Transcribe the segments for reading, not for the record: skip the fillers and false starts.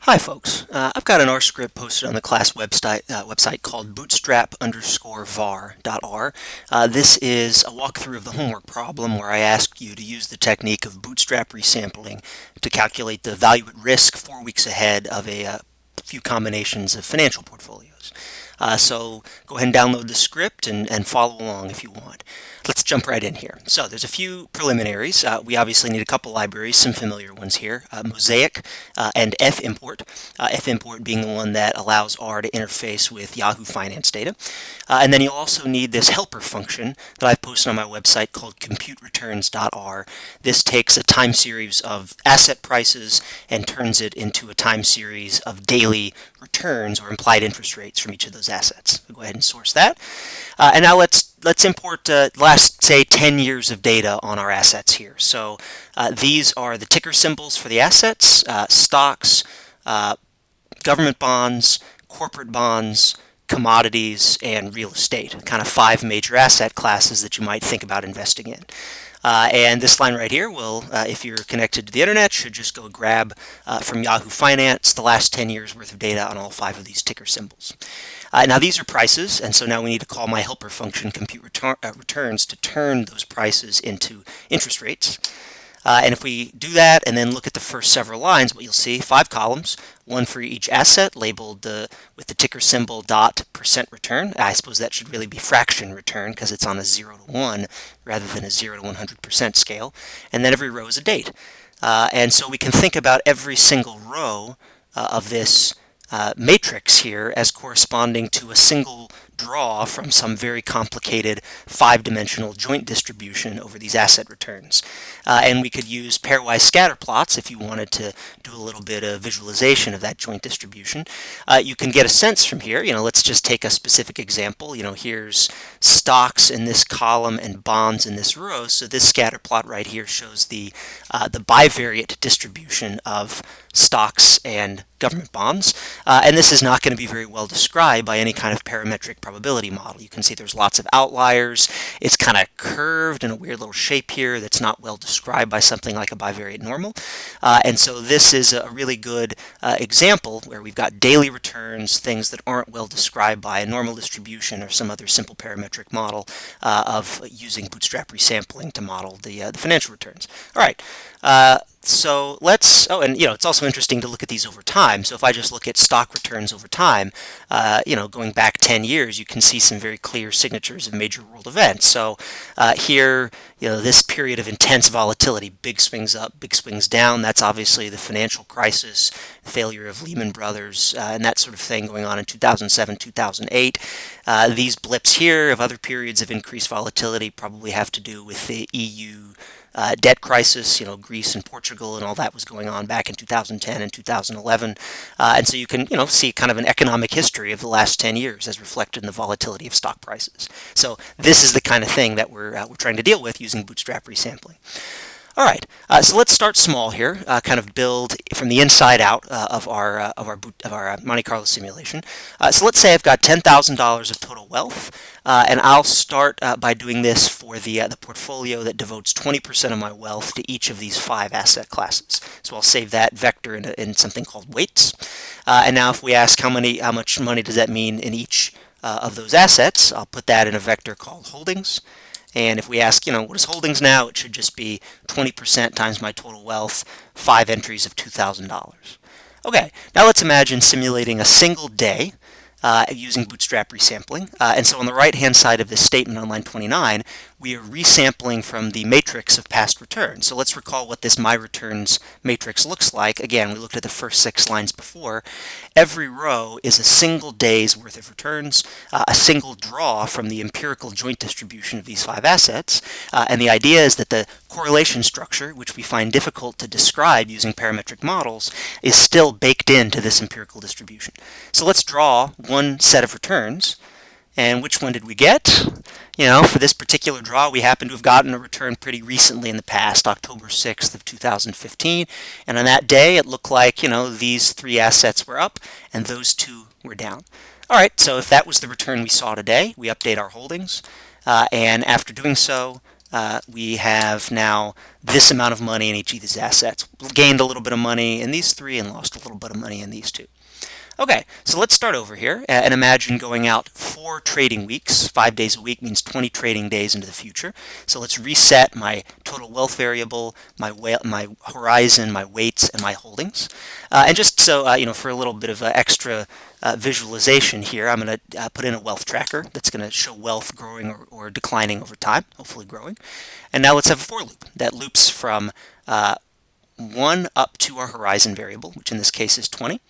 Hi folks, I've got an R script posted on the class website called bootstrap_var.r. This is a walkthrough of the homework problem where I ask you to use the technique of bootstrap resampling to calculate the value at risk 4 weeks ahead of a few combinations of financial portfolios. So go ahead and download the script and follow along if you want. Let's jump right in here. So there's a few preliminaries. We obviously need a couple libraries, some familiar ones here, Mosaic and fimport. Fimport being the one that allows R to interface with Yahoo Finance data. And then you'll also need this helper function that I've posted on my website called computereturns.r. This takes a time series of asset prices and turns it into a time series of daily returns or implied interest rates from each of those assets. We'll go ahead and source that. And now let's import last, say, 10 years of data on our assets here. So these are the ticker symbols for the assets, stocks, government bonds, corporate bonds, commodities, and real estate, kind of 5 major asset classes that you might think about investing in. And this line right here will, if you're connected to the internet, should just go grab from Yahoo Finance the last 10 years worth of data on all 5 of these ticker symbols. Now these are prices, and so now we need to call my helper function compute returns to turn those prices into interest rates. And if we do that and then look at the first several lines, what you'll see, 5 columns, one for each asset labeled with the ticker symbol %. Return. I suppose that should really be fraction return because it's on a 0 to 1 rather than a 0 to 100% scale. And then every row is a date. And so we can think about every single row of this matrix here as corresponding to a single draw from some very complicated 5-dimensional joint distribution over these asset returns. And we could use pairwise scatter plots if you wanted to do a little bit of visualization of that joint distribution. You can get a sense from here. Let's just take a specific example. Here's stocks in this column and bonds in this row. So this scatter plot right here shows the bivariate distribution of stocks and government bonds. And this is not going to be very well described by any kind of parametric probability model. You can see there's lots of outliers. It's kind of curved in a weird little shape here that's not well described by something like a bivariate normal. And so this is a really good example where we've got daily returns, things that aren't well described by a normal distribution or some other simple parametric model of using bootstrap resampling to model the financial returns. All right. So let's, and it's also interesting to look at these over time. So if I just look at stock returns over time, going back 10 years, you can see some very clear signatures of major world events. So here, this period of intense volatility, big swings up, big swings down, that's obviously the financial crisis, failure of Lehman Brothers, and that sort of thing going on in 2007, 2008. These blips here of other periods of increased volatility probably have to do with the EU debt crisis, Greece and Portugal and all that was going on back in 2010 and 2011. And so you can, see kind of an economic history of the last 10 years as reflected in the volatility of stock prices. So this is the kind of thing that we're trying to deal with using bootstrap resampling. All right, so let's start small here, kind of build from the inside out of our Monte Carlo simulation. So let's say I've got $10,000 of total wealth, and I'll start by doing this for the portfolio that devotes 20% of my wealth to each of these 5 asset classes. So I'll save that vector in something called weights. And now if we ask how much money does that mean in each of those assets, I'll put that in a vector called holdings. And if we ask, what is holdings now, it should just be 20% times my total wealth, 5 entries of $2,000. Okay, now let's imagine simulating a single day using bootstrap resampling. And so on the right-hand side of this statement on line 29, we are resampling from the matrix of past returns. So let's recall what this myReturns matrix looks like. Again, we looked at the first 6 lines before. Every row is a single day's worth of returns, a single draw from the empirical joint distribution of these 5 assets. And the idea is that the correlation structure, which we find difficult to describe using parametric models, is still baked into this empirical distribution. So let's draw one set of returns. And which one did we get? For this particular draw, we happen to have gotten a return pretty recently in the past, October 6th of 2015. And on that day, it looked like, these 3 assets were up and those 2 were down. All right, so if that was the return we saw today, we update our holdings. And after doing so, we have now this amount of money in each of these assets. Gained a little bit of money in these three and lost a little bit of money in these two. Okay, so let's start over here and imagine going out 4 trading weeks. 5 days a week means 20 trading days into the future. So let's reset my total wealth variable, my horizon, my weights, and my holdings. And just so, for a little bit of extra visualization here, I'm going to put in a wealth tracker that's going to show wealth growing or declining over time, hopefully growing. And now let's have a for loop that loops from 1 up to our horizon variable, which in this case is 20.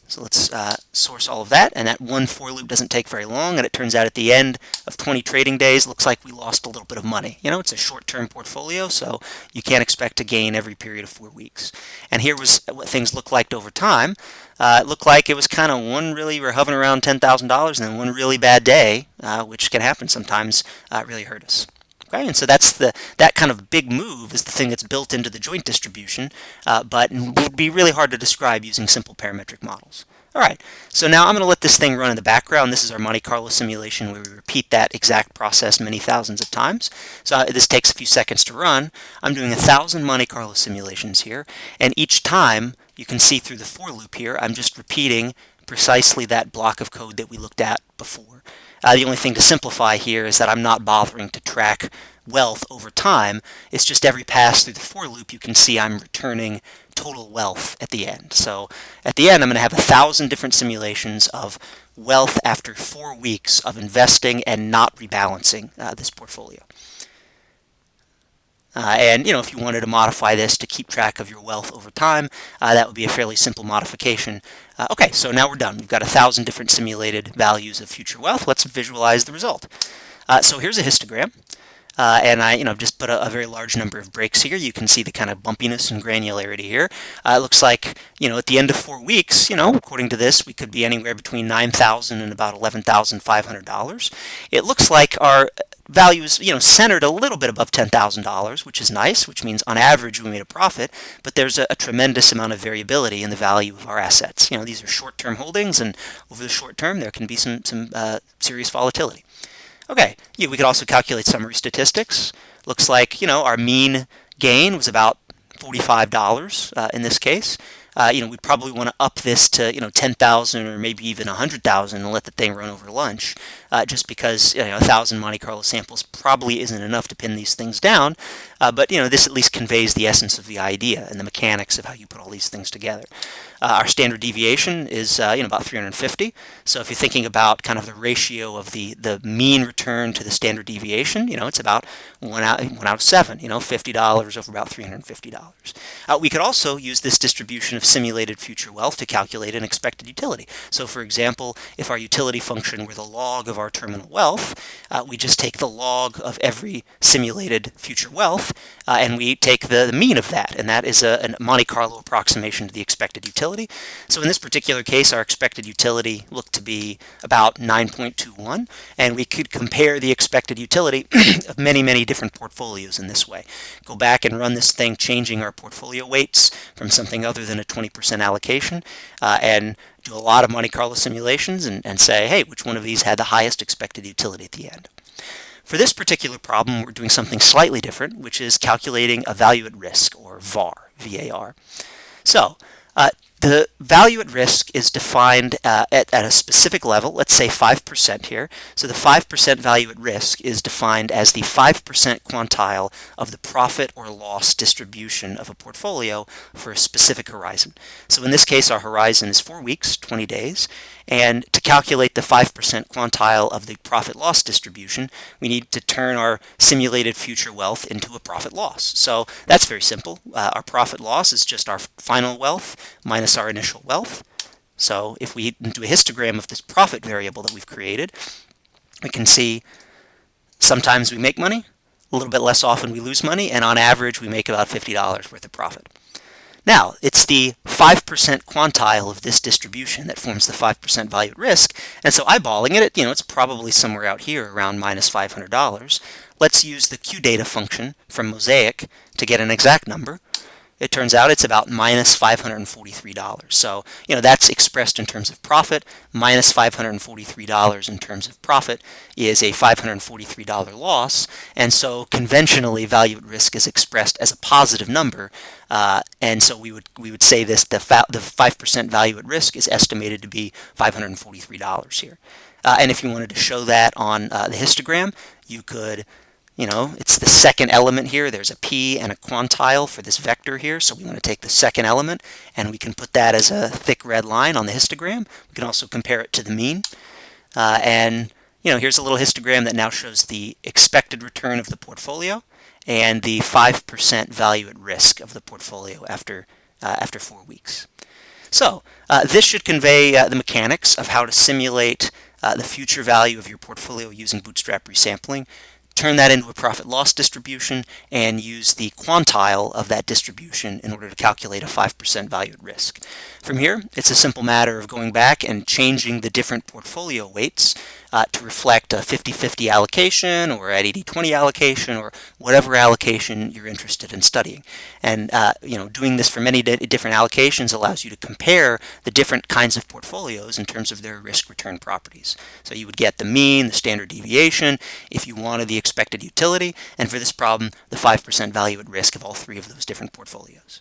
So let's source all of that, and that one for loop doesn't take very long, and it turns out at the end of 20 trading days, looks like we lost a little bit of money. It's a short-term portfolio, so you can't expect to gain every period of 4 weeks. And here was what things looked like over time. It looked like it was kind of we're hovering around $10,000, and then one really bad day, which can happen sometimes, really hurt us. Okay, and so that kind of big move is the thing that's built into the joint distribution, but would be really hard to describe using simple parametric models. All right, so now I'm going to let this thing run in the background. This is our Monte Carlo simulation where we repeat that exact process many thousands of times. So this takes a few seconds to run. I'm doing 1,000 Monte Carlo simulations here, and each time you can see through the for loop here, I'm just repeating precisely that block of code that we looked at before. The only thing to simplify here is that I'm not bothering to track wealth over time. It's just every pass through the for loop you can see I'm returning total wealth at the end. So at the end I'm going to have 1,000 different simulations of wealth after 4 weeks of investing and not rebalancing this portfolio. And if you wanted to modify this to keep track of your wealth over time, that would be a fairly simple modification. Okay, so now we're done. We've got 1,000 different simulated values of future wealth. Let's visualize the result. So here's a histogram. And I've just put a very large number of breaks here. You can see the kind of bumpiness and granularity here. It looks like, at the end of 4 weeks, according to this, we could be anywhere between $9,000 and about $11,500. It looks like our value is, centered a little bit above $10,000, which is nice, which means on average we made a profit, but there's a tremendous amount of variability in the value of our assets. These are short-term holdings, and over the short term there can be some serious volatility. Okay, we could also calculate summary statistics. Looks like, our mean gain was about $45 in this case. We probably want to up this to, 10,000 or maybe even 100,000 and let the thing run over lunch, just because, 1,000 Monte Carlo samples probably isn't enough to pin these things down. But, this at least conveys the essence of the idea and the mechanics of how you put all these things together. Our standard deviation is, about 350. So if you're thinking about kind of the ratio of the mean return to the standard deviation, it's about 1 out of 7, $50 over about $350. We could also use this distribution of simulated future wealth to calculate an expected utility. So for example, if our utility function were the log of our terminal wealth, we just take the log of every simulated future wealth, and we take the mean of that, and that is a Monte Carlo approximation to the expected utility. So in this particular case, our expected utility looked to be about 9.21, and we could compare the expected utility of many, many different portfolios in this way. Go back and run this thing, changing our portfolio weights from something other than a 20% allocation, and do a lot of Monte Carlo simulations and say, hey, which one of these had the highest expected utility at the end? For this particular problem, we're doing something slightly different, which is calculating a value at risk, or VAR, V-A-R. So, the value at risk is defined at a specific level, let's say 5% here. So the 5% value at risk is defined as the 5% quantile of the profit or loss distribution of a portfolio for a specific horizon. So in this case, our horizon is 4 weeks, 20 days. And to calculate the 5% quantile of the profit-loss distribution, we need to turn our simulated future wealth into a profit-loss. So that's very simple. Our profit-loss is just our final wealth minus our initial wealth. So if we do a histogram of this profit variable that we've created, we can see sometimes we make money, a little bit less often we lose money, and on average we make about $50 worth of profit. Now, it's the 5% quantile of this distribution that forms the 5% value at risk, and so eyeballing it, it's probably somewhere out here around minus $500. Let's use the QData function from Mosaic to get an exact number. it turns out it's about minus $543. So, that's expressed in terms of profit. Minus $543 in terms of profit is a $543 loss. And so conventionally, value at risk is expressed as a positive number. And so we would say this, the 5% value at risk is estimated to be $543 here. And if you wanted to show that on the histogram, you could, it's the second element here. There's a p and a quantile for this vector here. So we want to take the second element, and we can put that as a thick red line on the histogram. We can also compare it to the mean. And here's a little histogram that now shows the expected return of the portfolio and the 5% value at risk of the portfolio after 4 weeks. So this should convey the mechanics of how to simulate the future value of your portfolio using bootstrap resampling, turn that into a profit-loss distribution, and use the quantile of that distribution in order to calculate a 5% value at risk. From here, it's a simple matter of going back and changing the different portfolio weights to reflect a 50-50 allocation or at 80-20 allocation or whatever allocation you're interested in studying. And doing this for many different allocations allows you to compare the different kinds of portfolios in terms of their risk-return properties. So you would get the mean, the standard deviation, if you wanted the expected utility, and for this problem, the 5% value at risk of all three of those different portfolios.